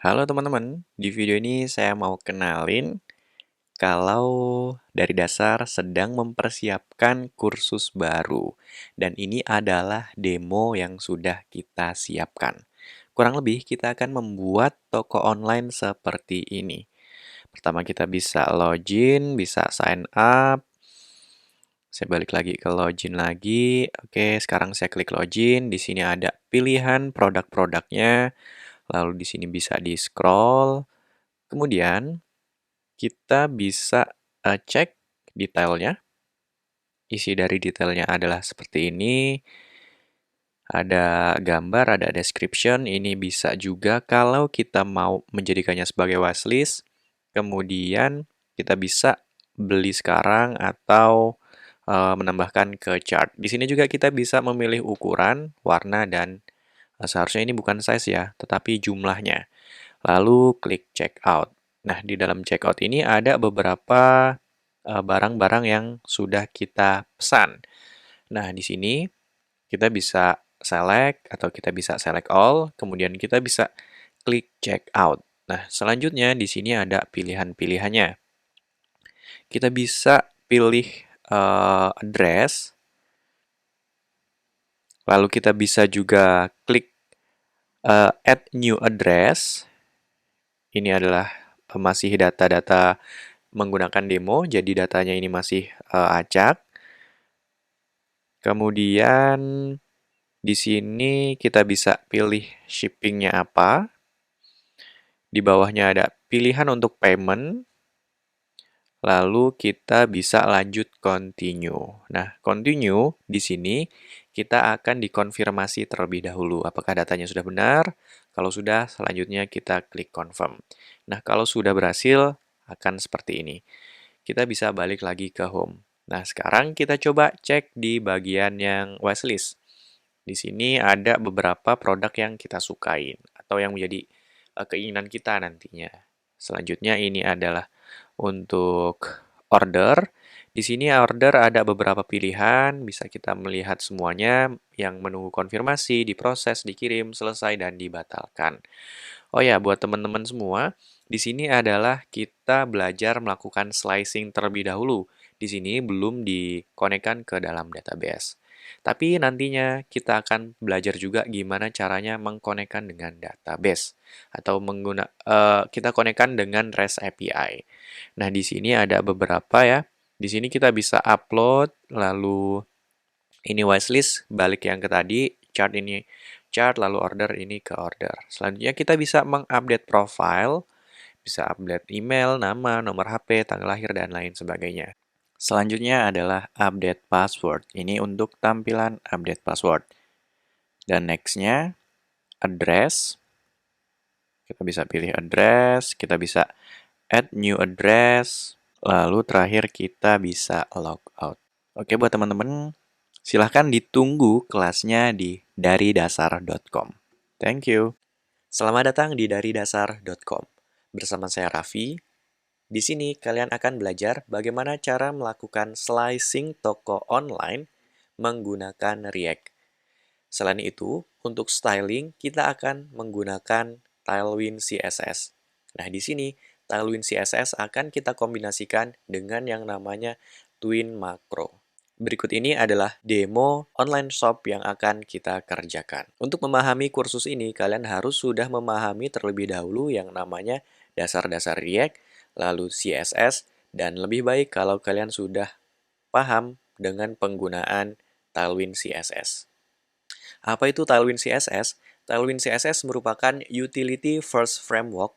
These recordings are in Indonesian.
Halo teman-teman, di video ini saya mau kenalin kalau dari dasar sedang mempersiapkan kursus baru. Dan ini adalah demo yang sudah kita siapkan. Kurang lebih kita akan membuat toko online seperti ini. Pertama kita bisa login, bisa sign up. Saya balik lagi ke login lagi. Oke, sekarang saya klik login. Di sini ada pilihan produk-produknya. Lalu di sini bisa di-scroll. Kemudian kita bisa cek detailnya. Isi dari detailnya adalah seperti ini. Ada gambar, ada description. Ini bisa juga kalau kita mau menjadikannya sebagai wishlist. Kemudian kita bisa beli sekarang atau menambahkan ke chart. Di sini juga kita bisa memilih ukuran, warna, dan seharusnya ini bukan size ya, tetapi jumlahnya. Lalu klik checkout. Nah, di dalam checkout ini ada beberapa barang-barang yang sudah kita pesan. Nah, di sini kita bisa select atau kita bisa select all, kemudian kita bisa klik checkout. Nah, selanjutnya di sini ada pilihan-pilihannya. Kita bisa pilih address, lalu kita bisa juga klik add new address. Ini adalah masih data-data menggunakan demo, jadi datanya ini masih acak. Kemudian di sini kita bisa pilih shippingnya apa. Di bawahnya ada pilihan untuk payment. Lalu kita bisa lanjut continue. Nah, continue di sini kita akan dikonfirmasi terlebih dahulu apakah datanya sudah benar. Kalau sudah, selanjutnya kita klik confirm. Nah, kalau sudah berhasil akan seperti ini. Kita bisa balik lagi ke home. Nah, sekarang kita coba cek di bagian yang wishlist. Di sini ada beberapa produk yang kita sukain atau yang menjadi keinginan kita nantinya. Selanjutnya ini adalah untuk order. Di sini order ada beberapa pilihan, bisa kita melihat semuanya yang menunggu konfirmasi, diproses, dikirim, selesai, dan dibatalkan. Oh ya, buat teman-teman semua, di sini adalah kita belajar melakukan slicing terlebih dahulu. Di sini belum dikonekkan ke dalam database. Tapi nantinya kita akan belajar juga gimana caranya mengkonekkan dengan database atau kita konekkan dengan REST API. Nah, di sini ada beberapa ya. Di sini kita bisa upload, lalu ini wishlist, balik yang ke tadi, chart ini chart, lalu order ini ke order. Selanjutnya kita bisa mengupdate profile, bisa update email, nama, nomor HP, tanggal lahir, dan lain sebagainya. Selanjutnya adalah update password. Ini untuk tampilan update password. Dan nextnya, address. Kita bisa pilih address, kita bisa add new address, lalu terakhir kita bisa log out. Oke, buat teman-teman, silahkan ditunggu kelasnya di daridasar.com. Thank you. Selamat datang di daridasar.com. Bersama saya Raffi. Di sini kalian akan belajar bagaimana cara melakukan slicing toko online menggunakan React. Selain itu, untuk styling kita akan menggunakan Tailwind CSS. Nah, di sini Tailwind CSS akan kita kombinasikan dengan yang namanya Twin Macro. Berikut ini adalah demo online shop yang akan kita kerjakan. Untuk memahami kursus ini, kalian harus sudah memahami terlebih dahulu yang namanya dasar-dasar React, lalu CSS, dan lebih baik kalau kalian sudah paham dengan penggunaan Tailwind CSS. Apa itu Tailwind CSS? Tailwind CSS merupakan utility first framework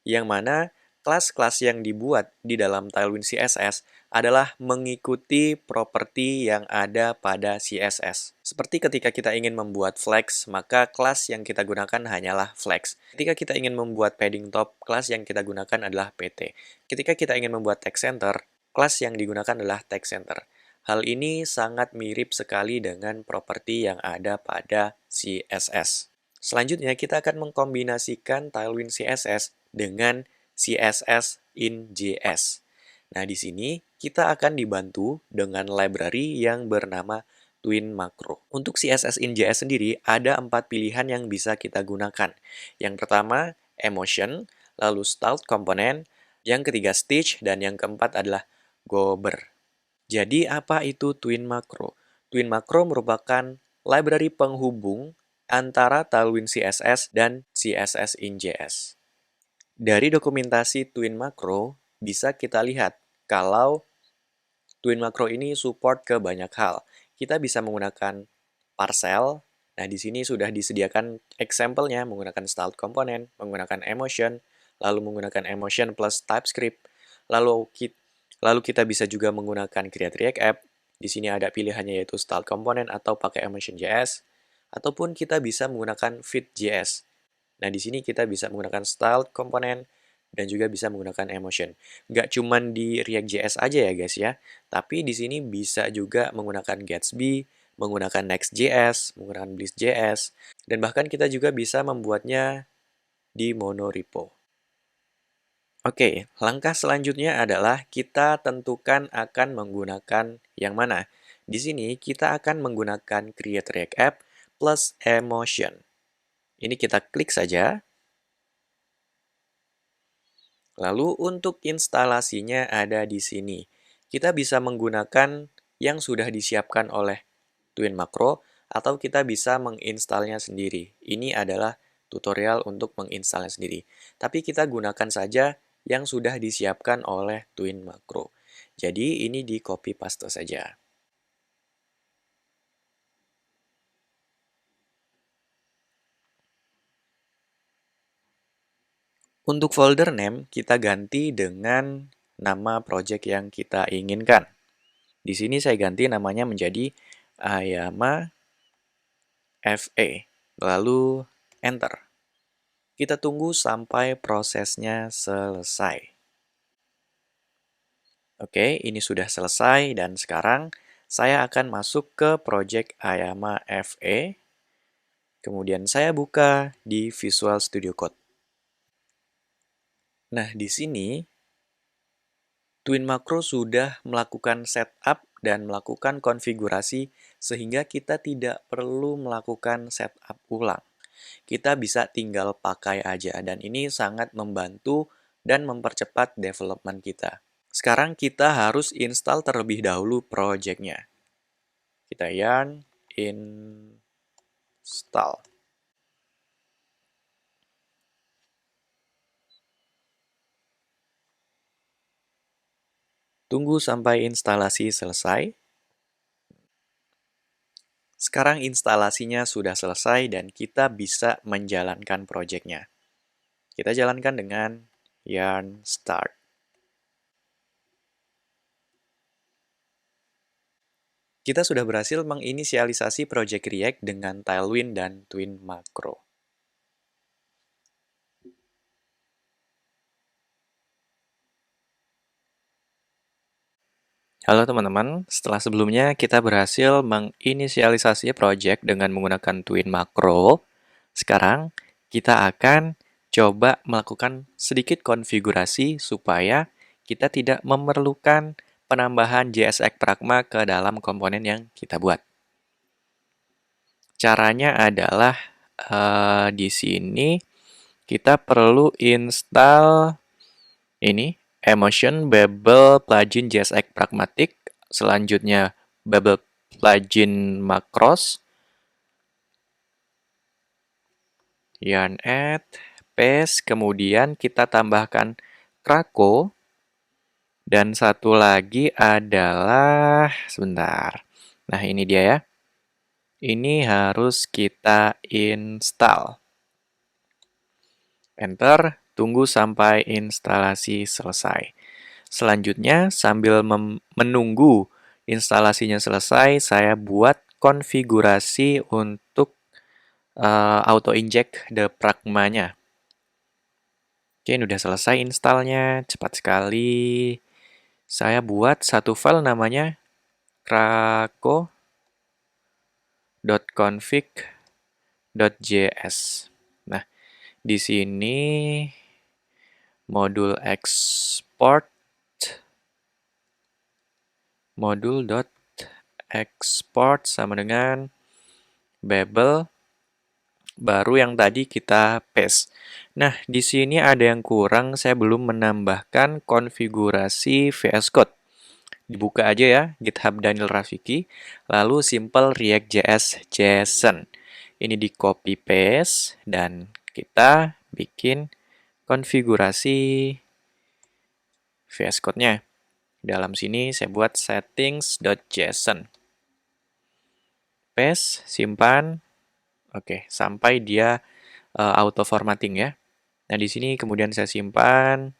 yang mana kelas-kelas yang dibuat di dalam Tailwind CSS adalah mengikuti properti yang ada pada CSS. Seperti ketika kita ingin membuat flex, maka kelas yang kita gunakan hanyalah flex. Ketika kita ingin membuat padding top, kelas yang kita gunakan adalah PT. Ketika kita ingin membuat text center, kelas yang digunakan adalah text center. Hal ini sangat mirip sekali dengan properti yang ada pada CSS. Selanjutnya, kita akan mengkombinasikan Tailwind CSS dengan CSS in JS. Nah, di sini kita akan dibantu dengan library yang bernama Twin Macro. Untuk CSS in JS sendiri, ada 4 pilihan yang bisa kita gunakan. Yang pertama, emotion, lalu styled component, yang ketiga stitch, dan yang keempat adalah gobber. Jadi apa itu Twin Macro? Twin Macro merupakan library penghubung antara Tailwind CSS dan CSS in JS. Dari dokumentasi Twin Macro, bisa kita lihat kalau Twin Macro ini support ke banyak hal. Kita bisa menggunakan parcel. Nah, di sini sudah disediakan example-nya menggunakan styled component, menggunakan emotion, lalu menggunakan emotion plus TypeScript. Lalu kita bisa juga menggunakan create React App. Di sini ada pilihannya yaitu styled component atau pakai emotion.js, ataupun kita bisa menggunakan fit.js. Nah, di sini kita bisa menggunakan styled component dan juga bisa menggunakan emotion. Nggak cuman di React.js aja ya guys ya, tapi di sini bisa juga menggunakan Gatsby, menggunakan Next.js, menggunakan Bliss.js, dan bahkan kita juga bisa membuatnya di monorepo. Oke, langkah selanjutnya adalah kita tentukan akan menggunakan yang mana. Di sini kita akan menggunakan Create React App plus Emotion. Ini kita klik saja. Lalu untuk instalasinya ada di sini. Kita bisa menggunakan yang sudah disiapkan oleh Twin Macro atau kita bisa menginstalnya sendiri. Ini adalah tutorial untuk menginstalnya sendiri. Tapi kita gunakan saja yang sudah disiapkan oleh Twin Macro. Jadi ini di copy paste saja. Untuk folder name, kita ganti dengan nama project yang kita inginkan. Di sini saya ganti namanya menjadi Ayama FA. Lalu enter. Kita tunggu sampai prosesnya selesai. Oke, ini sudah selesai dan sekarang saya akan masuk ke project Ayama FA. Kemudian saya buka di Visual Studio Code. Nah, di sini Twin Macro sudah melakukan setup dan melakukan konfigurasi sehingga kita tidak perlu melakukan setup ulang. Kita bisa tinggal pakai aja dan ini sangat membantu dan mempercepat development kita. Sekarang kita harus install terlebih dahulu project-nya. Kita yarn install. Tunggu sampai instalasi selesai. Sekarang instalasinya sudah selesai dan kita bisa menjalankan project-nya. Kita jalankan dengan yarn start. Kita sudah berhasil menginisialisasi project React dengan Tailwind dan Twin Macro. Halo teman-teman, setelah sebelumnya kita berhasil menginisialisasi project dengan menggunakan Twin Macro. Sekarang kita akan coba melakukan sedikit konfigurasi supaya kita tidak memerlukan penambahan JSX Pragma ke dalam komponen yang kita buat. Caranya adalah di sini kita perlu install ini Emotion Babel plugin JSX Pragmatic, selanjutnya Babel plugin Macros, yarn add, paste, kemudian kita tambahkan Krakow, dan satu lagi adalah, sebentar, nah ini dia ya, ini harus kita install. Enter, tunggu sampai instalasi selesai. Selanjutnya, sambil menunggu instalasinya selesai, saya buat konfigurasi untuk auto-inject the pragmanya. Oke, ini udah selesai installnya, cepat sekali. Saya buat satu file namanya krakow.config.js. Nah, di sini modul export modul.export sama dengan Babel baru yang tadi kita paste. Nah, di sini ada yang kurang, saya belum menambahkan konfigurasi VS Code. Dibuka aja ya, GitHub Daniel Rafiki, lalu simple React.js JSON. Ini di copy paste dan kita bikin konfigurasi VS Code-nya. Dalam sini saya buat settings.json. Paste, simpan. Oke, sampai dia auto formatting ya. Nah, di sini kemudian saya simpan.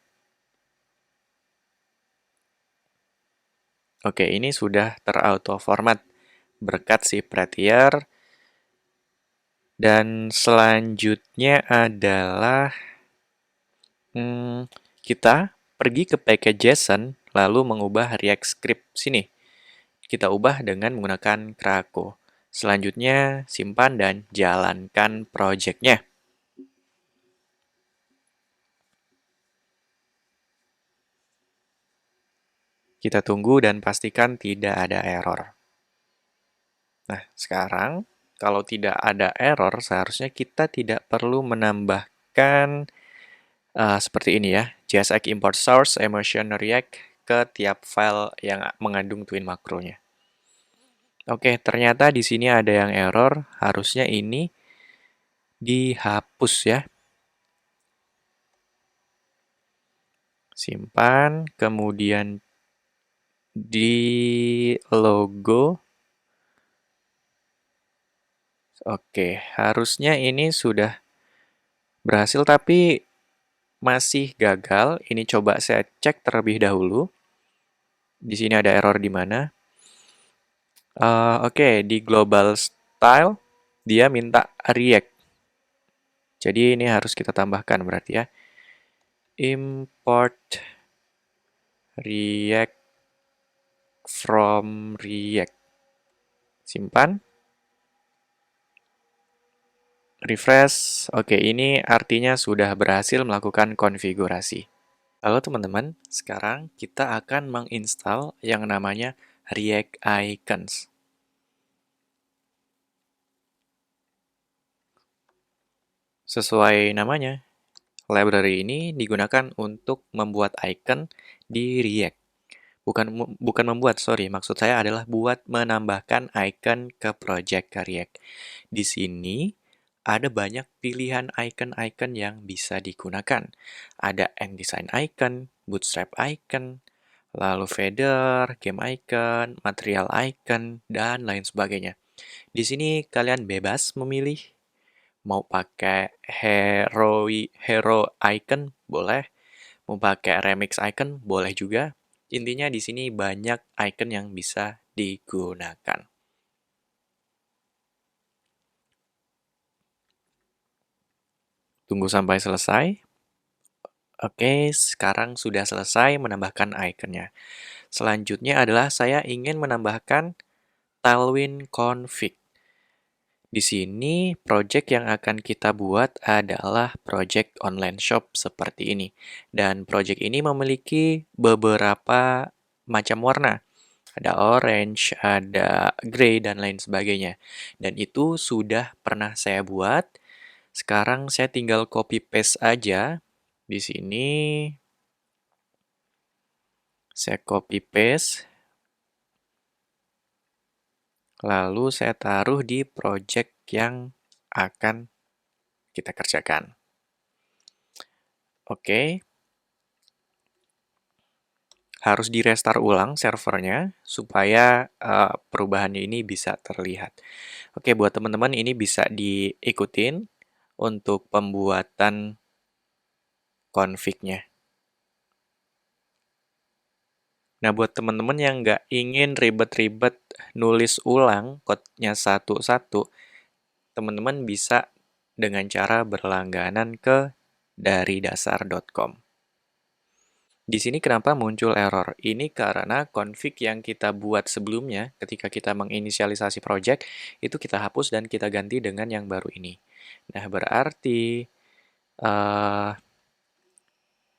Oke, ini sudah terauto format berkat si Prettier. Dan selanjutnya adalah kita pergi ke package JSON lalu mengubah React script sini. Kita ubah dengan menggunakan Krakow. Selanjutnya simpan dan jalankan project-nya. Kita tunggu dan pastikan tidak ada error. Nah, sekarang kalau tidak ada error, seharusnya kita tidak perlu menambahkan seperti ini ya, JSX import source emotion react ke tiap file yang mengandung twin makronya. Oke, ternyata di sini ada yang error, harusnya ini dihapus ya. Simpan, kemudian di logo. Oke, harusnya ini sudah berhasil tapi masih gagal. Ini coba saya cek terlebih dahulu. Di sini ada error di mana? Oke, di global style dia minta React. Jadi ini harus kita tambahkan berarti ya. Import React from React. Simpan. Refresh. Oke, ini artinya sudah berhasil melakukan konfigurasi. Halo teman-teman, sekarang kita akan menginstal yang namanya React Icons. Sesuai namanya, library ini digunakan untuk membuat icon di React. Bukan membuat, sorry. Maksud saya adalah buat menambahkan icon ke project React. Di sini ada banyak pilihan icon-icon yang bisa digunakan. Ada design icon, bootstrap icon, lalu feather, game icon, material icon, dan lain sebagainya. Di sini kalian bebas memilih mau pakai hero icon boleh, mau pakai remix icon boleh juga. Intinya di sini banyak icon yang bisa digunakan. Tunggu sampai selesai. Oke, sekarang sudah selesai menambahkan iconnya. Selanjutnya adalah saya ingin menambahkan Tailwind config. Di sini project yang akan kita buat adalah project online shop seperti ini. Dan project ini memiliki beberapa macam warna. Ada orange, ada gray, dan lain sebagainya. Dan itu sudah pernah saya buat. Sekarang saya tinggal copy paste aja. Di sini saya copy paste. Lalu saya taruh di project yang akan kita kerjakan. Oke. Harus di-restart ulang servernya supaya perubahannya ini bisa terlihat. Oke, buat teman-teman ini bisa diikutin untuk pembuatan config-nya. Nah, buat teman-teman yang nggak ingin ribet-ribet nulis ulang code-nya satu-satu, teman-teman bisa dengan cara berlangganan ke dari dasar.com. Di sini kenapa muncul error? Ini karena config yang kita buat sebelumnya ketika kita menginisialisasi project, itu kita hapus dan kita ganti dengan yang baru ini. Nah, berarti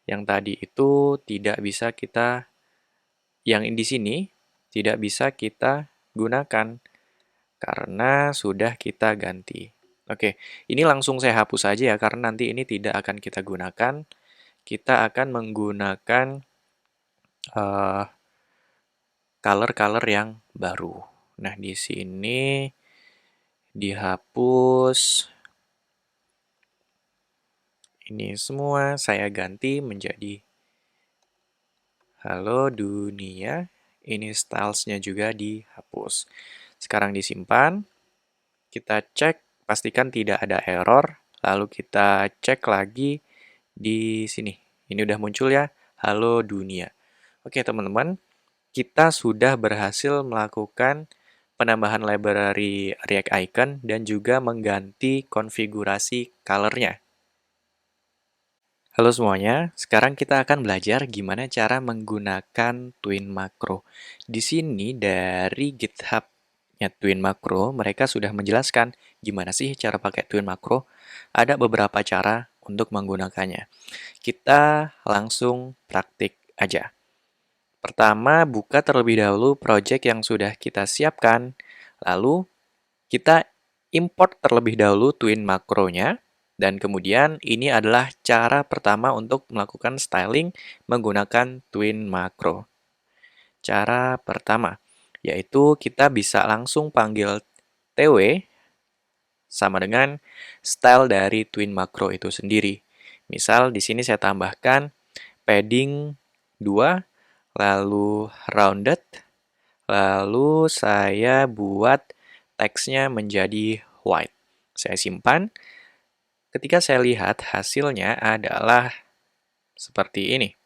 yang tadi itu tidak bisa kita, yang di sini tidak bisa kita gunakan karena sudah kita ganti. Oke, ini langsung saya hapus saja ya, karena nanti ini tidak akan kita gunakan. Kita akan menggunakan eh, color-color yang baru. Nah, di sini dihapus. Ini semua saya ganti menjadi Halo Dunia. Ini stylesnya juga dihapus. Sekarang disimpan. Kita cek, pastikan tidak ada error. Lalu kita cek lagi di sini. Ini udah muncul ya, Halo Dunia. Oke teman-teman, kita sudah berhasil melakukan penambahan library React Icon dan juga mengganti konfigurasi color-nya. Halo semuanya, sekarang kita akan belajar gimana cara menggunakan Twin Macro. Di sini dari GitHub-nya Twin Macro, mereka sudah menjelaskan gimana sih cara pakai Twin Macro. Ada beberapa cara untuk menggunakannya. Kita langsung praktik aja. Pertama, buka terlebih dahulu project yang sudah kita siapkan. Lalu, kita import terlebih dahulu Twin makronya. Dan kemudian, ini adalah cara pertama untuk melakukan styling menggunakan Twin makro. Cara pertama, yaitu kita bisa langsung panggil TW sama dengan style dari Twin makro itu sendiri. Misal, di sini saya tambahkan padding 2, lalu rounded, lalu saya buat teksnya menjadi white. Saya simpan. Ketika saya lihat hasilnya adalah seperti ini.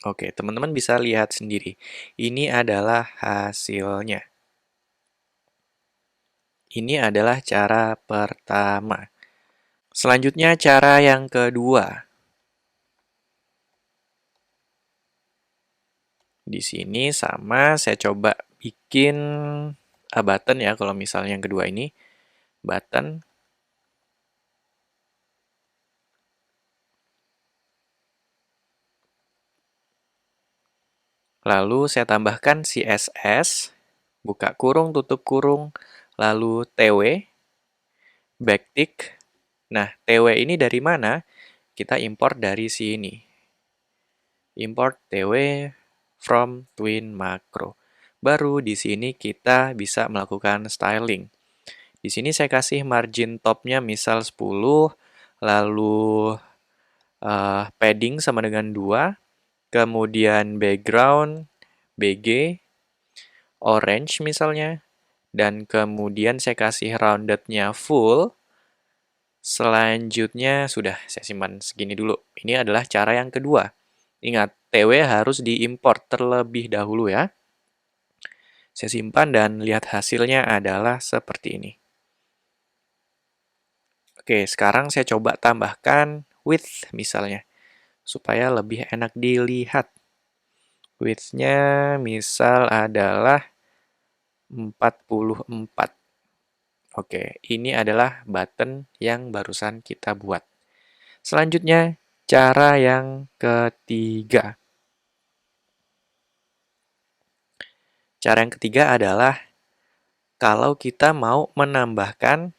Oke, teman-teman bisa lihat sendiri. Ini adalah hasilnya. Ini adalah cara pertama. Selanjutnya cara yang kedua. Di sini sama, saya coba bikin button ya, kalau misalnya yang kedua ini. Button. Lalu saya tambahkan CSS, buka kurung, tutup kurung, lalu TW, backtick. Nah, TW ini dari mana? Kita import dari sini. Import TW from Twin Macro. Baru di sini kita bisa melakukan styling. Di sini saya kasih margin topnya misal 10, lalu padding sama dengan 2, kemudian background BG, orange misalnya, dan kemudian saya kasih rounded-nya full. Selanjutnya sudah saya simpan segini dulu. Ini adalah cara yang kedua. Ingat, TW harus diimport terlebih dahulu ya. Saya simpan dan lihat hasilnya adalah seperti ini. Oke, sekarang saya coba tambahkan width misalnya, supaya lebih enak dilihat. Width-nya misal adalah 44. Oke, ini adalah button yang barusan kita buat. Selanjutnya, cara yang ketiga. Cara yang ketiga adalah kalau kita mau menambahkan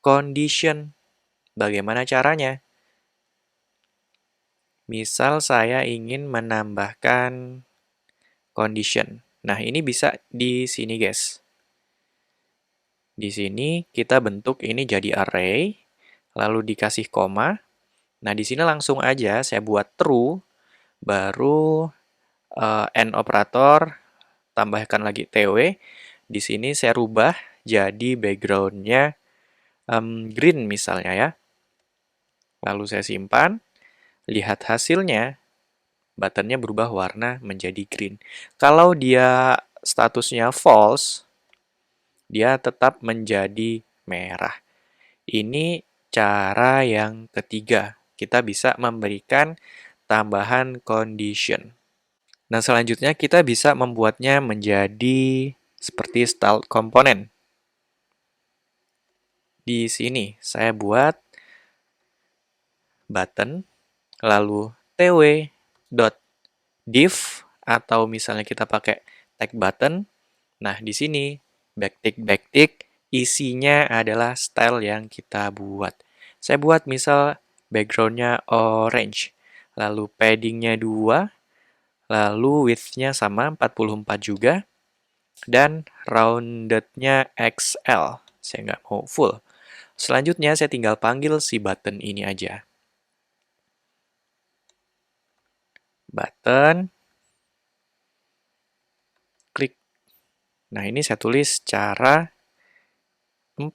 condition. Bagaimana caranya? Misal saya ingin menambahkan condition. Nah, ini bisa di sini, guys. Di sini kita bentuk ini jadi array, lalu dikasih koma. Nah, di sini langsung aja saya buat true, baru AND operator, tambahkan lagi TW. Di sini saya rubah jadi background-nya green misalnya ya. Lalu saya simpan, lihat hasilnya, buttonnya berubah warna menjadi green. Kalau dia statusnya false, dia tetap menjadi merah. Ini cara yang ketiga. Kita bisa memberikan tambahan condition. Nah, selanjutnya kita bisa membuatnya menjadi seperti style component. Di sini saya buat button, lalu tw.div, atau misalnya kita pakai tag button, Nah, di sini backtick isinya adalah style yang kita buat. Saya buat misal backgroundnya orange, lalu paddingnya 2, lalu width-nya sama 44 juga, dan rounded-nya XL. Saya nggak mau full. Selanjutnya saya tinggal panggil si button ini aja. Button, klik. Nah, ini saya tulis cara 4.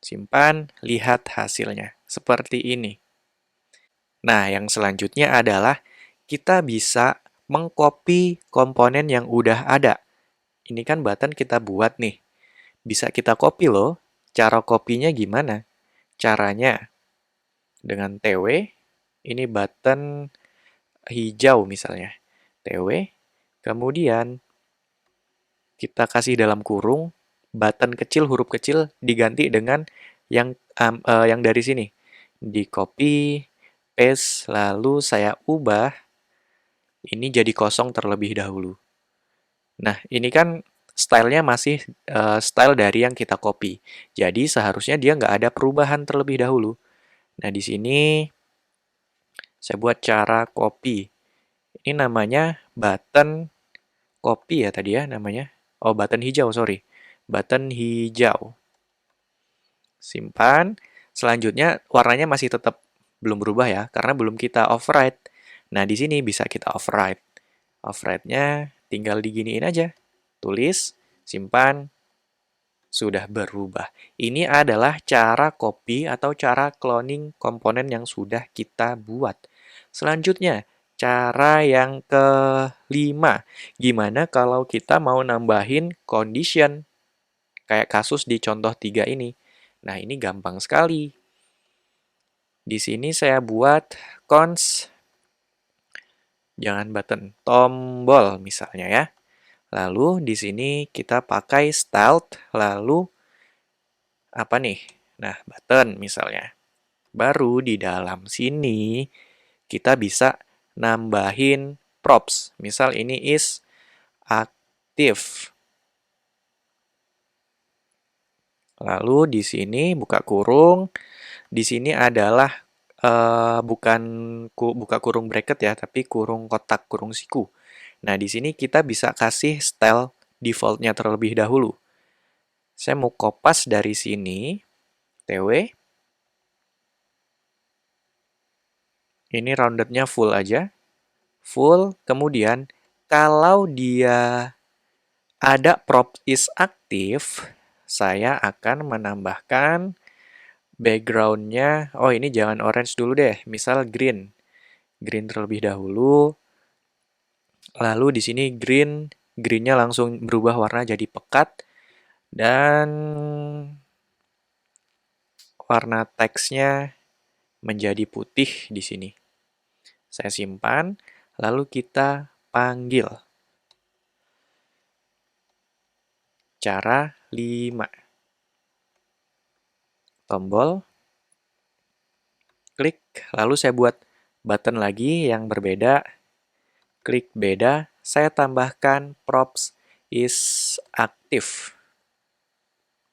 Simpan, lihat hasilnya. Seperti ini. Nah, yang selanjutnya adalah kita bisa mengcopy komponen yang udah ada. Ini kan button kita buat nih. Bisa kita copy loh. Cara kopinya gimana? Caranya dengan TW, ini button hijau misalnya. TW, kemudian kita kasih dalam kurung, button kecil, huruf kecil diganti dengan yang dari sini. Di copy, paste, lalu saya ubah, ini jadi kosong terlebih dahulu. Nah, ini kan stylenya masih style dari yang kita copy. Jadi seharusnya dia nggak ada perubahan terlebih dahulu. Nah, di sini saya buat cara copy. Ini namanya button copy ya tadi ya namanya. Oh, button hijau, sorry. Button hijau. Simpan. Selanjutnya warnanya masih tetap belum berubah ya, karena belum kita override. Nah, di sini bisa kita override. Override-nya tinggal diginiin aja. Tulis, simpan, sudah berubah. Ini adalah cara copy atau cara cloning komponen yang sudah kita buat. Selanjutnya, cara yang kelima. Gimana kalau kita mau nambahin condition? Kayak kasus di contoh 3 ini. Nah, ini gampang sekali. Di sini saya buat cons, jangan button, tombol misalnya ya. Lalu di sini kita pakai styled, lalu apa nih? Nah, button misalnya. Baru di dalam sini kita bisa nambahin props. Misal ini is active. Lalu di sini buka kurung. Di sini adalah bukan buka kurung bracket ya, tapi kurung kotak, kurung siku. Nah, di sini kita bisa kasih style default-nya terlebih dahulu. Saya mau kopas dari sini, TW. Ini rounded-nya full aja. Full, kemudian kalau dia ada prop is aktif, saya akan menambahkan background-nya. Oh, ini jangan orange dulu deh, misal green. Green terlebih dahulu. Lalu di sini green-nya langsung berubah warna jadi pekat. Dan warna teksnya menjadi putih di sini. Saya simpan, lalu kita panggil. Cara 5. Tombol, klik, lalu saya buat button lagi yang berbeda. Klik beda, saya tambahkan props is active.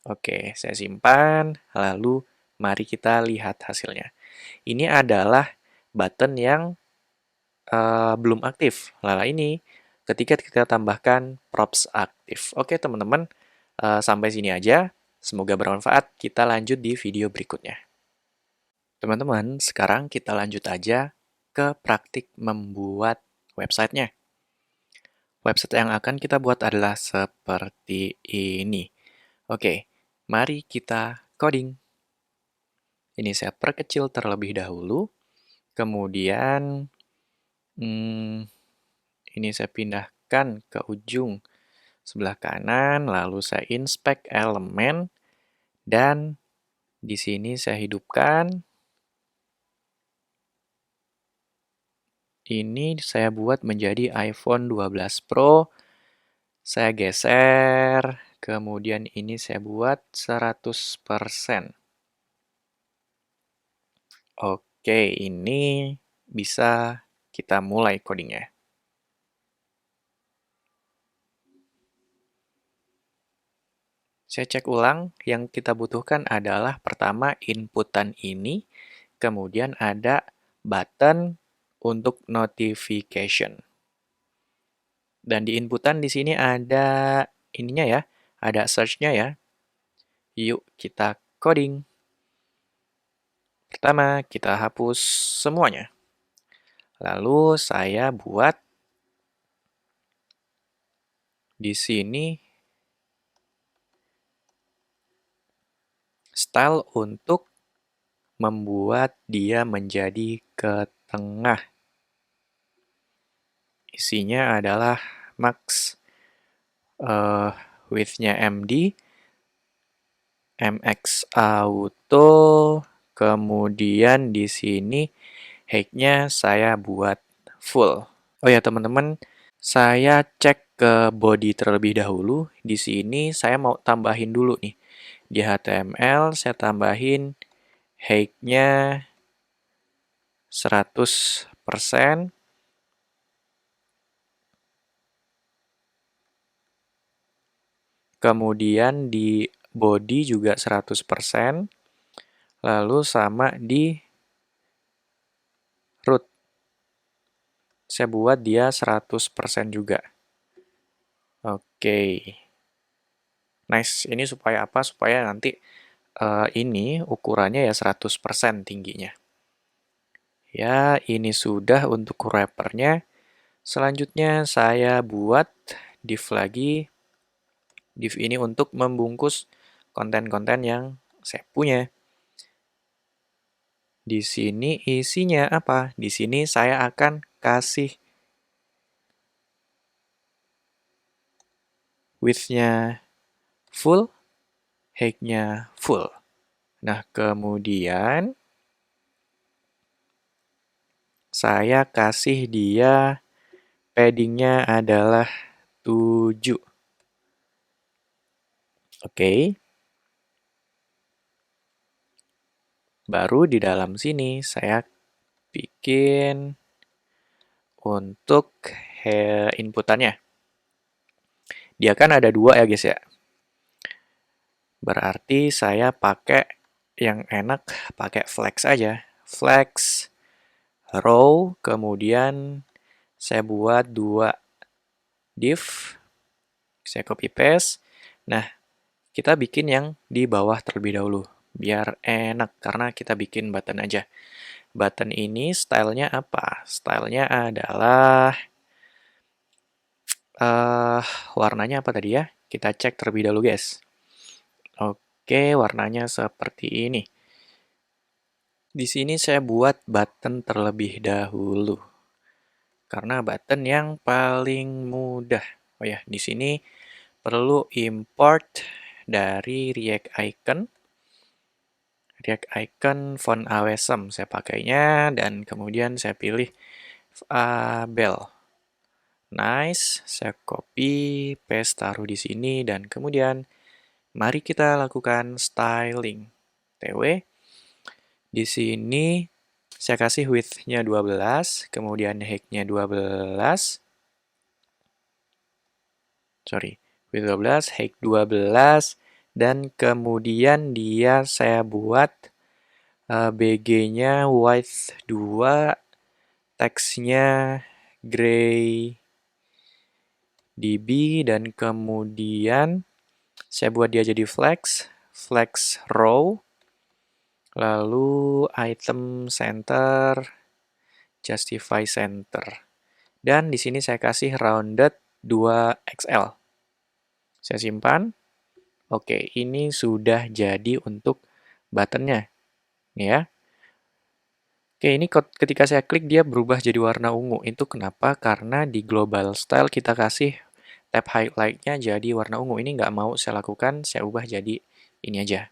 Oke, saya simpan, lalu mari kita lihat hasilnya. Ini adalah button yang belum aktif. Lalu ini ketika kita tambahkan props aktif. Oke teman-teman, sampai sini aja. Semoga bermanfaat. Kita lanjut di video berikutnya. Teman-teman, sekarang kita lanjut aja ke praktik membuat websitenya. Website yang akan kita buat adalah seperti ini. Oke, mari kita coding. Ini saya perkecil terlebih dahulu. Kemudian, ini saya pindahkan ke ujung sebelah kanan, lalu saya inspect elemen, dan di sini saya hidupkan. Ini saya buat menjadi iPhone 12 Pro. Saya geser, kemudian ini saya buat 100%. Oke, ini bisa kita mulai codingnya. Saya cek ulang, yang kita butuhkan adalah pertama inputan ini, kemudian ada button untuk notification. Dan di inputan di sini ada ininya ya, ada search-nya ya. Yuk kita coding. Pertama, kita hapus semuanya. Lalu saya buat di sini style untuk membuat dia menjadi ke tengah. Isinya adalah max width-nya MD, MX Auto, kemudian di sini height-nya saya buat full. Oh ya teman-teman, saya cek ke body terlebih dahulu. Di sini saya mau tambahin dulu nih. Di HTML saya tambahin height-nya 100%. Kemudian di body juga 100%. Lalu sama di root. Saya buat dia 100% juga. Oke. Nice. Ini supaya apa? Supaya nanti ini ukurannya ya 100% tingginya. Ya, ini sudah untuk wrappernya. Selanjutnya saya buat div lagi. Div ini untuk membungkus konten-konten yang saya punya. Di sini isinya apa? Di sini saya akan kasih width-nya full, height-nya full. Nah, kemudian saya kasih dia padding-nya adalah 7. Oke. Baru di dalam sini saya bikin untuk inputannya. Dia kan ada 2 ya guys ya. Berarti saya pakai yang enak pakai flex aja. Flex row, kemudian saya buat 2 div. Saya copy paste. Nah, kita bikin yang di bawah terlebih dahulu. Biar enak, karena kita bikin button aja. Button ini stylenya apa? Stylenya adalah warnanya apa tadi ya? Kita cek terlebih dahulu guys. Oke, warnanya seperti ini. Di sini saya buat button terlebih dahulu. Karena button yang paling mudah. Oh ya, di sini perlu import dari React Icon. React Icon font Awesome saya pakainya, dan kemudian saya pilih Bell. Nice, saya copy, paste, taruh di sini, dan kemudian mari kita lakukan styling. TW. Di sini saya kasih width-nya 12, kemudian height-nya 12. Sorry, width 12, height 12, dan kemudian dia saya buat BG-nya white 2, teksnya gray DB, dan kemudian saya buat dia jadi flex row, lalu item center, justify center. Dan di sini saya kasih rounded 2XL. Saya simpan. Oke, ini sudah jadi untuk buttonnya. Nih ya. Oke, ini ketika saya klik dia berubah jadi warna ungu. Itu kenapa? Karena di global style kita kasih tab highlight-nya jadi warna ungu. Ini nggak mau saya lakukan, saya ubah jadi ini aja.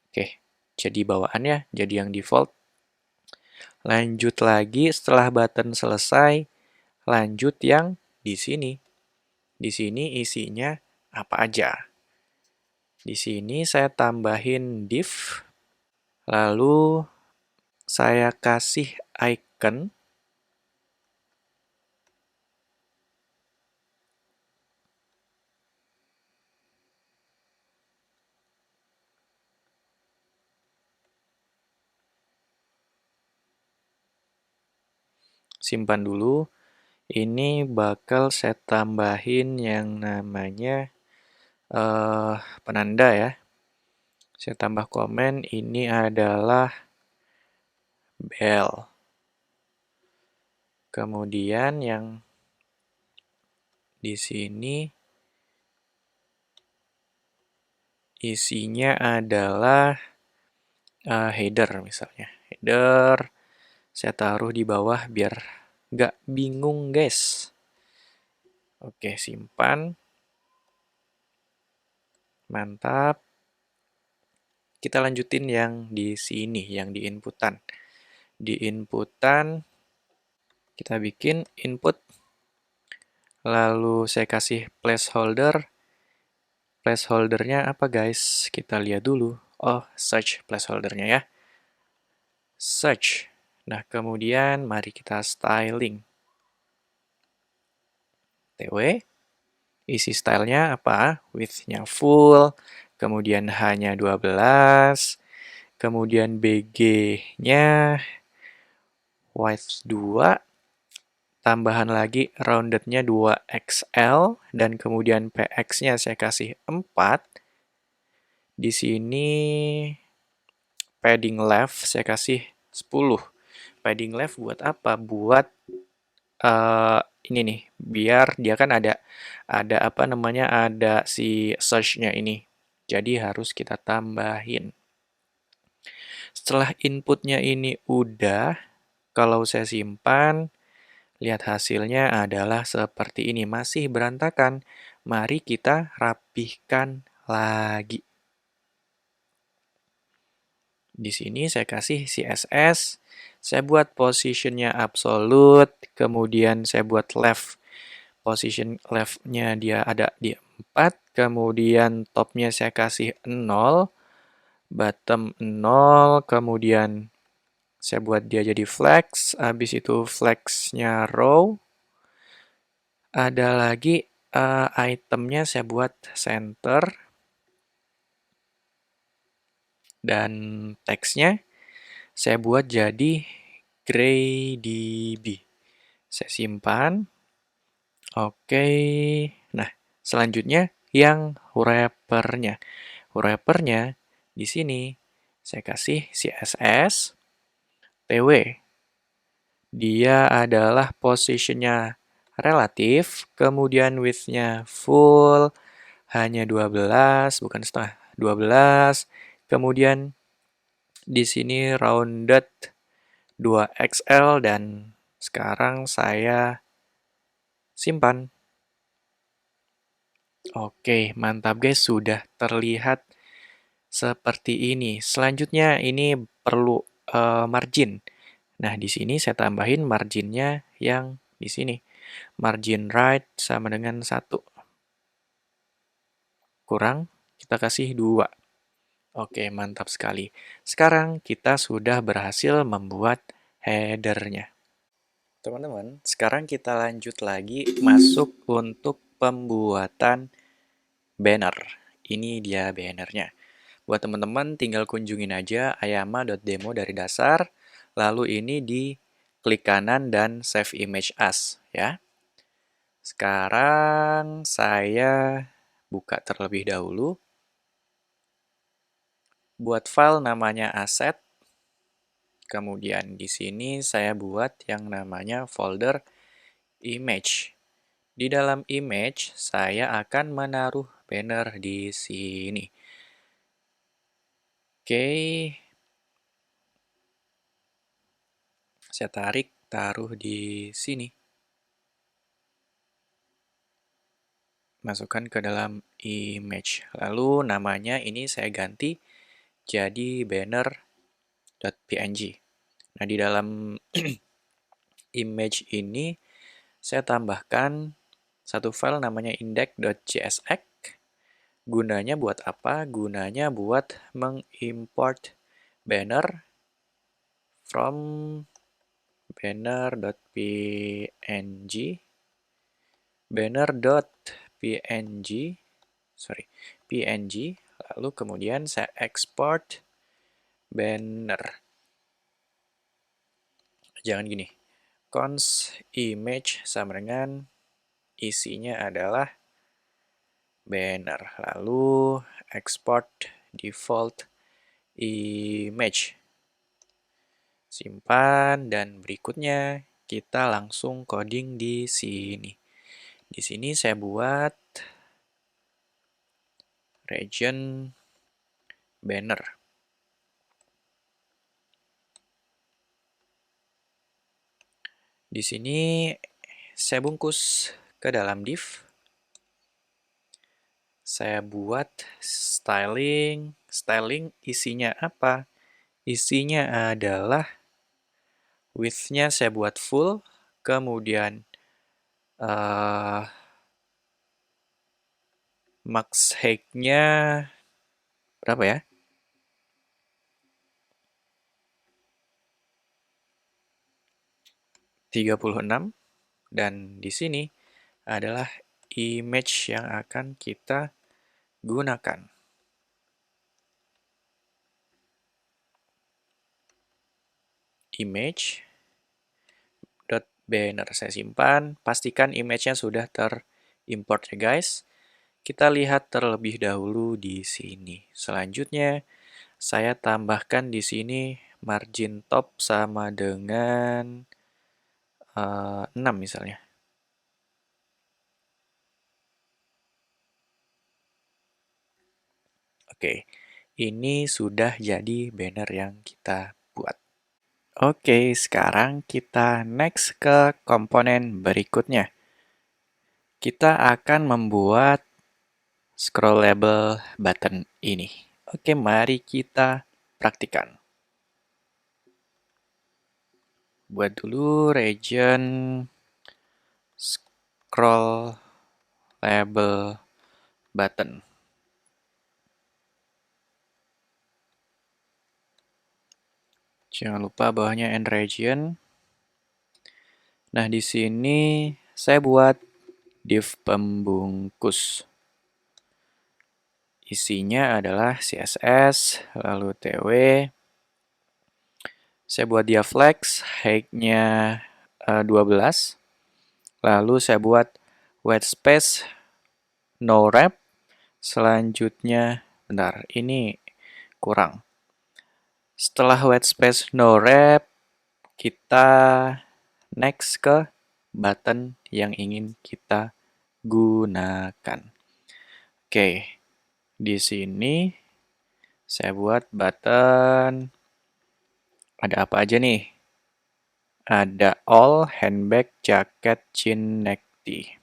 Oke, jadi bawaannya jadi yang default. Lanjut lagi setelah button selesai, lanjut yang di sini. Di sini isinya apa aja. Di sini saya tambahin div, lalu saya kasih icon. simpan dulu. Ini bakal saya tambahin yang namanya penanda ya. Saya tambah komen, ini adalah bell. Kemudian yang di sini isinya adalah header misalnya. Header saya taruh di bawah biar nggak bingung guys. Oke, simpan. Mantap. Kita lanjutin yang di sini, yang di inputan. Di inputan kita bikin input, lalu saya kasih placeholder. Placeholdernya apa guys? Kita lihat dulu. Oh, search placeholdernya ya. Search. Nah, kemudian mari kita styling. TW. Isi stylenya apa? Width-nya full. Kemudian hanya 12. Kemudian BG-nya width 2. Tambahan lagi rounded-nya 2XL. Dan kemudian PX-nya saya kasih 4. Di sini padding left saya kasih 10. Padding left buat apa? Buat ini nih, biar dia kan ada apa namanya, ada si search-nya ini. Jadi harus kita tambahin. Setelah inputnya ini udah, kalau saya simpan, lihat hasilnya adalah seperti ini. Masih berantakan. Mari kita rapihkan lagi. Di sini saya kasih CSS, saya buat positionnya absolute, kemudian saya buat left. Position left-nya dia ada di 4, kemudian top-nya saya kasih 0, bottom 0, kemudian saya buat dia jadi flex, habis itu flex-nya row. Ada lagi itemnya saya buat center, dan teksnya saya buat jadi GrayDB. Saya simpan. Oke. Nah, selanjutnya yang wrapper-nya. Wrapper-nya di sini saya kasih CSS TW. Dia adalah position-nya relatif, kemudian width-nya full, hanya 12, bukan setengah, 12. Kemudian di sini rounded 2XL dan sekarang saya simpan. Oke, mantap guys, sudah terlihat seperti ini. Selanjutnya ini perlu margin. Nah, di sini saya tambahin marginnya yang di sini. Margin right sama dengan 1. Kurang, kita kasih 2. Oke, mantap sekali. Sekarang kita sudah berhasil membuat headernya. Teman-teman, sekarang kita lanjut lagi masuk untuk pembuatan banner. Ini dia bannernya. Buat teman-teman tinggal kunjungin aja ayama.demo dari dasar, lalu ini di klik kanan dan save image as ya. Sekarang saya buka terlebih dahulu. Buat file namanya asset. Kemudian di sini saya buat yang namanya folder image. Di dalam image saya akan menaruh banner di sini. Oke. Saya taruh di sini. Masukkan ke dalam image. Lalu namanya ini saya ganti jadi banner.png. Nah, di dalam image ini saya tambahkan satu file namanya index.csx. Gunanya buat apa? Gunanya buat mengimport banner from banner.png png, lalu kemudian saya export banner. Jangan gini, const image sama dengan isinya adalah banner. Lalu export default image. Simpan dan berikutnya kita langsung coding di sini. Di sini saya buat region banner. Di sini saya bungkus ke dalam div. Saya buat styling. Styling isinya apa? Isinya adalah width-nya saya buat full, kemudian max height-nya berapa ya? 36. Dan di sini adalah image yang akan kita gunakan. Image.banner saya simpan. Pastikan image-nya sudah terimport ya guys. Kita lihat terlebih dahulu di sini. Selanjutnya, saya tambahkan di sini margin top sama dengan 6 misalnya. Oke, ini sudah jadi banner yang kita buat. Oke, sekarang kita next ke komponen berikutnya. Kita akan membuat scrollable button ini. Oke, mari kita praktikan. Buat dulu region scrollable button. Jangan lupa bawahnya end region. Nah, di sini saya buat div pembungkus. Isinya adalah CSS, lalu TW. Saya buat dia flex, height-nya 12. Lalu saya buat white space, no wrap. Selanjutnya, bentar, ini kurang. Setelah white space, no wrap, kita next ke button yang ingin kita gunakan. Oke, di sini saya buat button. Ada apa aja nih? Ada all, handbag, jaket, jean, neck tee.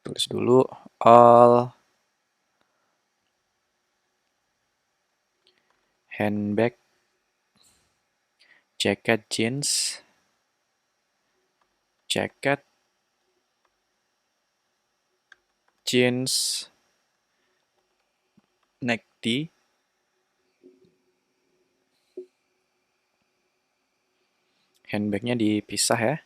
Tulis dulu all, handbag, jaket jeans, jaket, jeans, neck tee, handbagnya dipisah ya.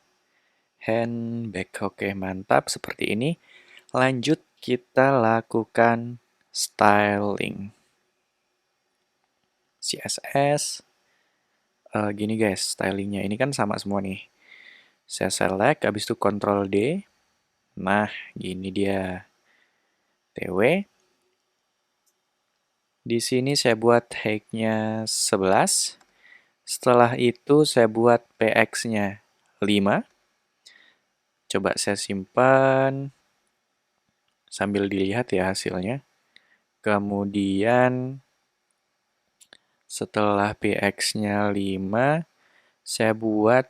Handbag, oke mantap seperti ini. Lanjut kita lakukan styling. CSS. Gini guys, stylingnya ini kan sama semua nih. Saya select, habis itu Ctrl D. Nah, gini dia. TW. Di sini saya buat height-nya 11. Setelah itu saya buat PX-nya 5. Coba saya simpan sambil dilihat ya hasilnya. Kemudian setelah PX-nya 5, saya buat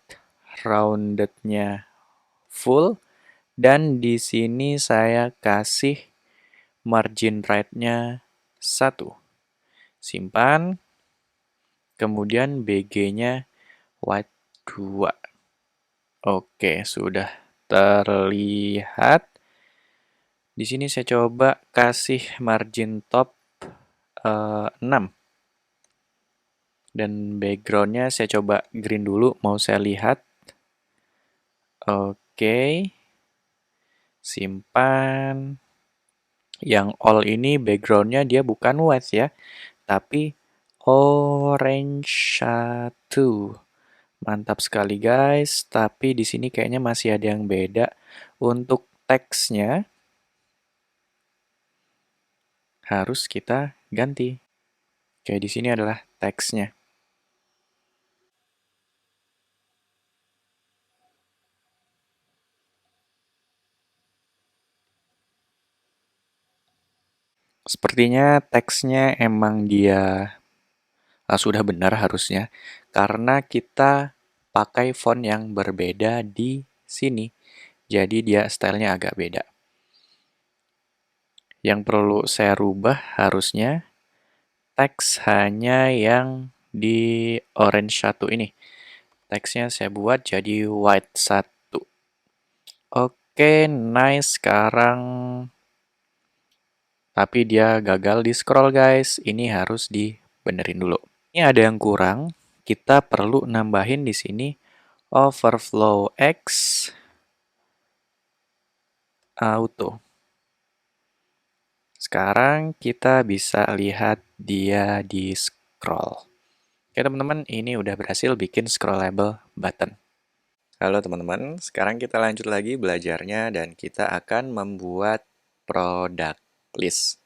rounded-nya full. Dan di sini saya kasih margin right-nya 1. Simpan. Kemudian BG-nya white 2. Oke, sudah terlihat. Di sini saya coba kasih margin top 6. Dan background-nya saya coba green dulu, mau saya lihat. Oke. Simpan. Yang all ini background-nya dia bukan white ya, tapi orange 1. Mantap sekali guys, tapi di sini kayaknya masih ada yang beda. Untuk teksnya harus kita ganti. Kayak di sini adalah teksnya. Sepertinya teksnya emang dia sudah benar harusnya, karena kita pakai font yang berbeda di sini. Jadi dia stylenya agak beda. Yang perlu saya rubah harusnya teks hanya yang di orange satu ini. Teksnya saya buat jadi white satu. Oke, nice. Sekarang tapi dia gagal di scroll guys. Ini harus dibenerin dulu. Ini ada yang kurang. Kita perlu nambahin di sini overflow X auto. Sekarang kita bisa lihat dia di scroll. Oke teman-teman, ini udah berhasil bikin scrollable button. Halo teman-teman, sekarang kita lanjut lagi belajarnya dan kita akan membuat product list.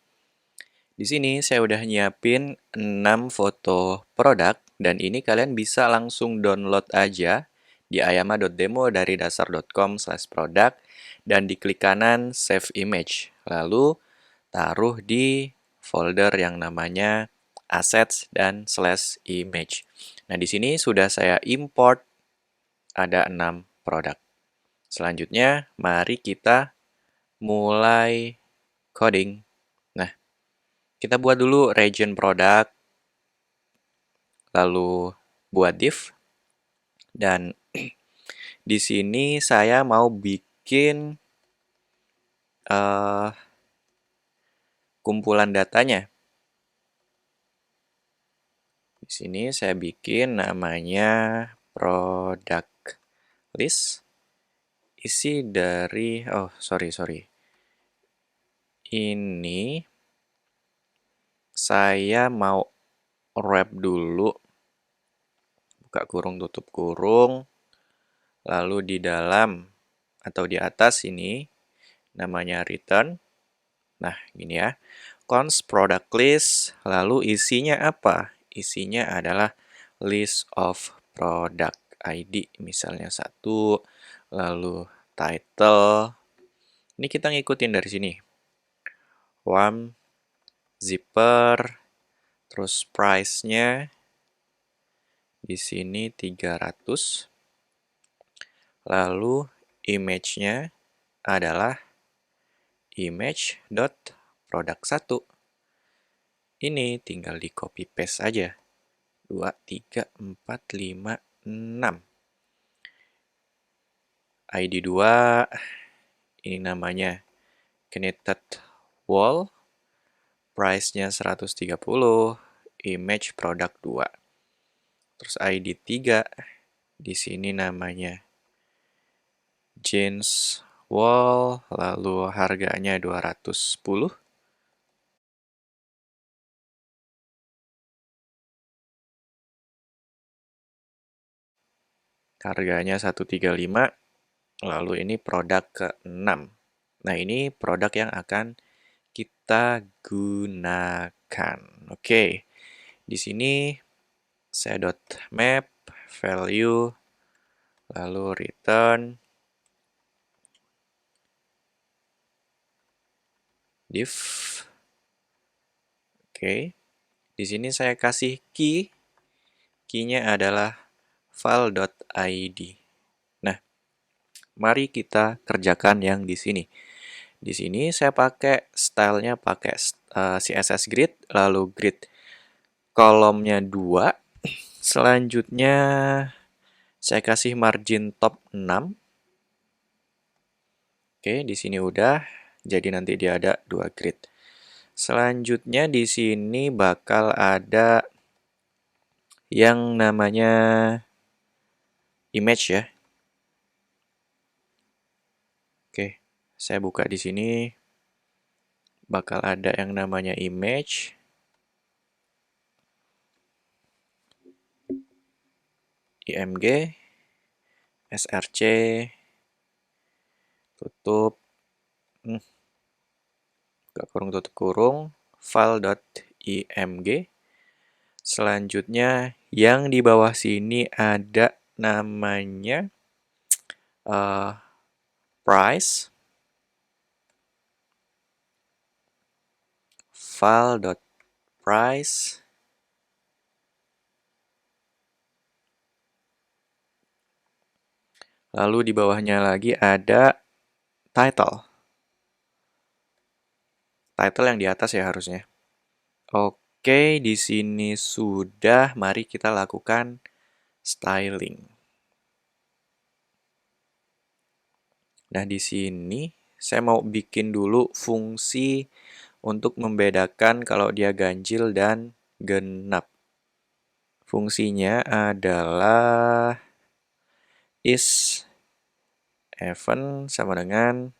Di sini saya udah nyiapin 6 foto produk dan ini kalian bisa langsung download aja di ayama.demo dari dasar.com/product dan diklik kanan save image. Lalu taruh di folder yang namanya assets dan /image. Nah, di sini sudah saya import ada 6 produk. Selanjutnya, mari kita mulai coding. Nah, kita buat dulu region produk, lalu buat div, dan di sini saya mau bikin kumpulan datanya. Di sini saya bikin namanya product list. Isi dari, sorry. Ini saya mau wrap dulu. Buka kurung, tutup kurung. Lalu di dalam atau di atas ini namanya return. Nah, gini ya. Const product list, lalu isinya apa? Isinya adalah list of product ID, misalnya 1, lalu title. Ini kita ngikutin dari sini. WAM, zipper, terus price-nya di sini 300. Lalu image-nya adalah image.product1. Ini tinggal di copy paste aja. 2, 3, 4, 5, 6. ID 2, ini namanya connected wall, price-nya 130, image product 2. Terus ID 3, di sini namanya jeans wall, lalu harganya 210. Harganya 135, lalu ini produk ke-6. Nah, ini produk yang akan kita gunakan. Oke, di sini saya .map, value, lalu return, div. Oke, di sini saya kasih key. Key-nya adalah file.id. Nah, mari kita kerjakan yang di sini. Di sini saya pakai stylenya pakai CSS grid, lalu grid kolomnya 2. Selanjutnya saya kasih margin top 6. Oke, di sini udah. Jadi nanti dia ada 2 grid. Selanjutnya di sini bakal ada yang namanya image ya. Oke, saya buka di sini. Bakal ada yang namanya image. IMG, SRC, tutup, buka kurung tutup kurung, file.img. Selanjutnya yang di bawah sini ada namanya price, file.price. Lalu di bawahnya lagi ada title. Title yang di atas ya harusnya. Oke, di sini sudah. Mari kita lakukan styling. Nah, di sini saya mau bikin dulu fungsi untuk membedakan kalau dia ganjil dan genap. Fungsinya adalah is event sama dengan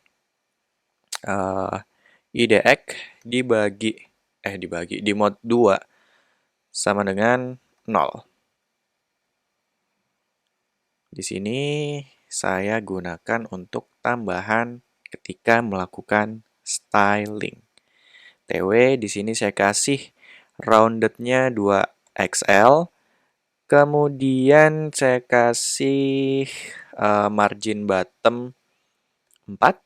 idx dibagi di mod 2 sama dengan 0. Di sini saya gunakan untuk tambahan ketika melakukan styling. TW di sini saya kasih rounded-nya 2XL. Kemudian saya kasih margin bottom 4.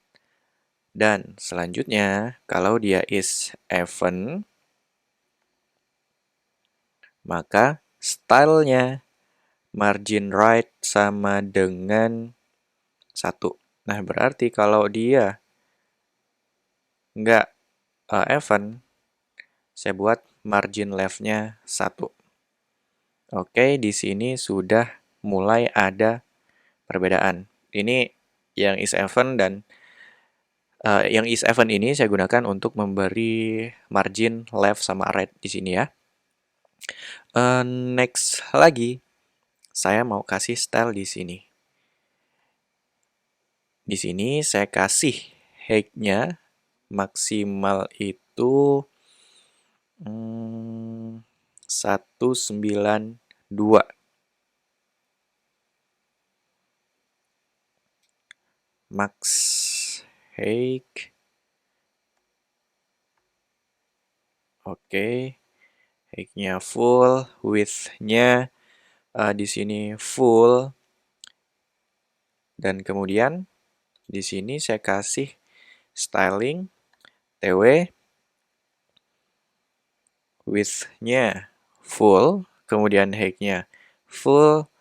Dan selanjutnya kalau dia is event, maka stylenya margin right sama dengan 1. Nah, berarti kalau dia nggak event, saya buat margin left-nya 1. Oke, di sini sudah mulai ada perbedaan. Ini yang is event dan yang is event ini saya gunakan untuk memberi margin left sama right di sini ya. Next lagi, saya mau kasih style di sini. Di sini saya kasih height-nya maksimal itu 192. Max height. Oke. Height-nya full, width-nya di sini full. Dan kemudian di sini saya kasih styling TW, width-nya full, kemudian height-nya full,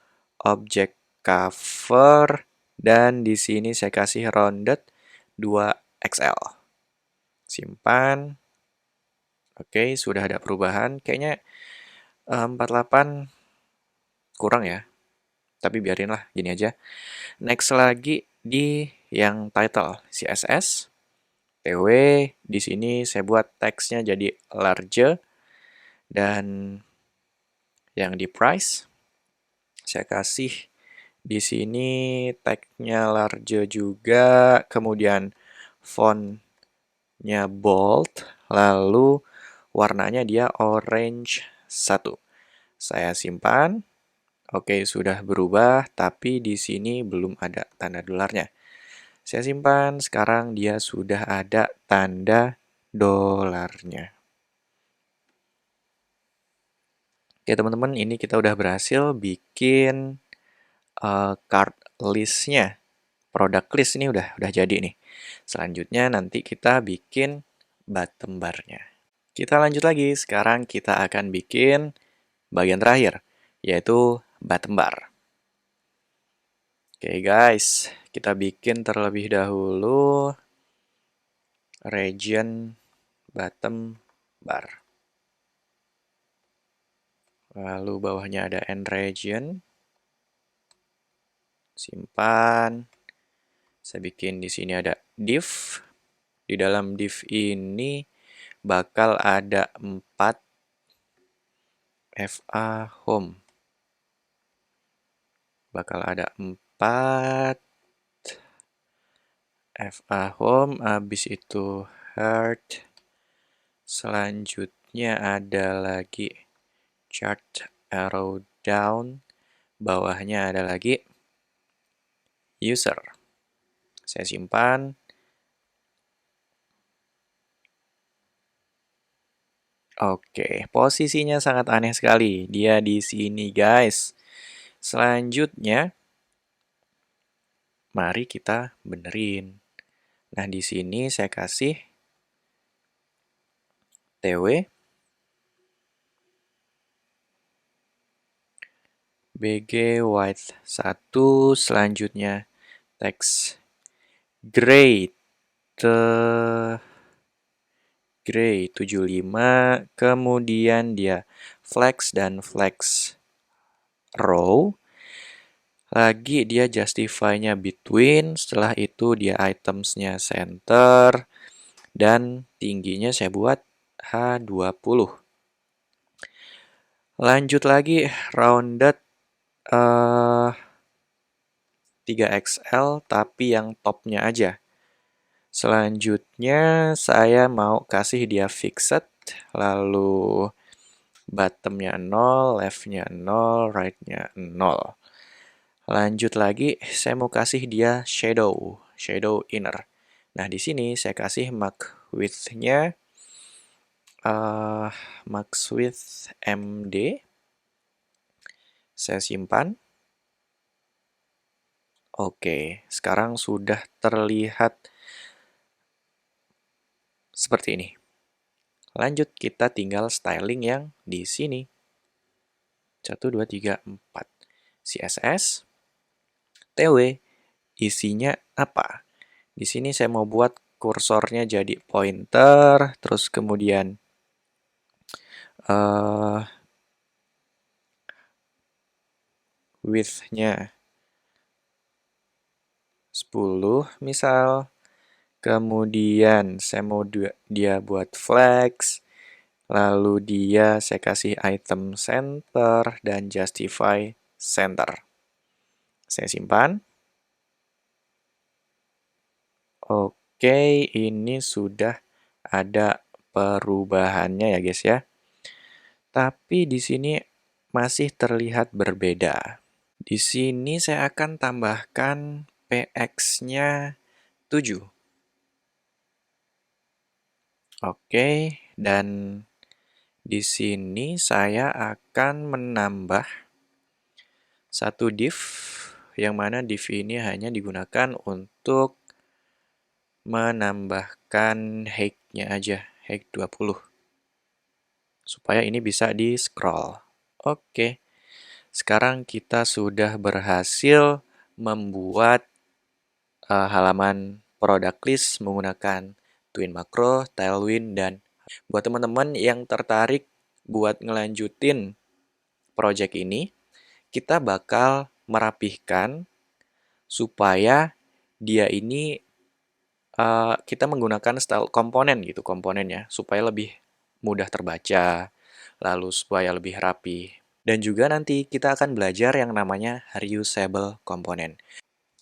object cover, dan di sini saya kasih rounded 2XL. Simpan. Oke, sudah ada perubahan. Kayaknya 48 kurang ya. Tapi biarinlah, gini aja. Next lagi di yang title, CSS. TW, di sini saya buat teksnya jadi large. Dan yang di price, saya kasih di sini tag-nya large juga, kemudian font-nya bold, lalu warnanya dia orange 1. Saya simpan. Oke, sudah berubah, tapi di sini belum ada tanda dolarnya. Saya simpan, sekarang dia sudah ada tanda dolarnya. Oke teman-teman, ini kita udah berhasil bikin card list-nya. Product list ini udah jadi nih. Selanjutnya nanti kita bikin bottom bar-nya. Kita lanjut lagi, sekarang kita akan bikin bagian terakhir, yaitu bottom bar. Oke guys, kita bikin terlebih dahulu region bottom bar. Lalu bawahnya ada end region. Simpan. Saya bikin di sini ada div. Di dalam div ini bakal ada 4 FA home. Bakal ada 4 FA home, habis itu heart. Selanjutnya ada lagi chart arrow down, Bawahnya ada lagi user. Saya simpan. Oke, posisinya sangat aneh sekali. Dia di sini, guys. Selanjutnya, mari kita benerin. Nah, di sini saya kasih TW BG white 1, selanjutnya teks gray gray 75, kemudian dia flex dan flex row. Lagi dia justify-nya between, setelah itu dia items-nya center, dan tingginya saya buat H20. Lanjut lagi rounded 3XL tapi yang topnya aja. Selanjutnya saya mau kasih dia fixed, lalu bottomnya 0, leftnya 0, rightnya 0. Lanjut lagi, saya mau kasih dia shadow inner. Nah, di sini saya kasih mark width-nya max width MD. Saya simpan. Oke, sekarang sudah terlihat seperti ini. Lanjut, kita tinggal styling yang di sini. 1, 2, 3, 4. CSS, TW, isinya apa? Di sini saya mau buat kursornya jadi pointer, terus kemudian width-nya 10 misal. Kemudian saya mau dia buat flex, lalu dia saya kasih item center dan justify center. Saya simpan. Oke, ini sudah ada perubahannya ya guys ya. Tapi di sini masih terlihat berbeda. Di sini saya akan tambahkan PX-nya 7. Oke, dan di sini saya akan menambah satu div, yang mana div ini hanya digunakan untuk menambahkan height-nya aja, height 20. Supaya ini bisa di-scroll. Oke, sekarang kita sudah berhasil membuat halaman product list menggunakan Twin Macro, Tailwind, dan buat teman-teman yang tertarik buat ngelanjutin project ini, kita bakal merapihkan supaya dia ini kita menggunakan style komponen gitu, komponennya, supaya lebih mudah terbaca, lalu supaya lebih rapi. Dan juga nanti kita akan belajar yang namanya reusable component.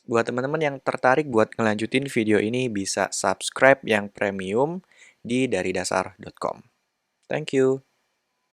Buat teman-teman yang tertarik buat ngelanjutin video ini bisa subscribe yang premium di daridasar.com. Thank you.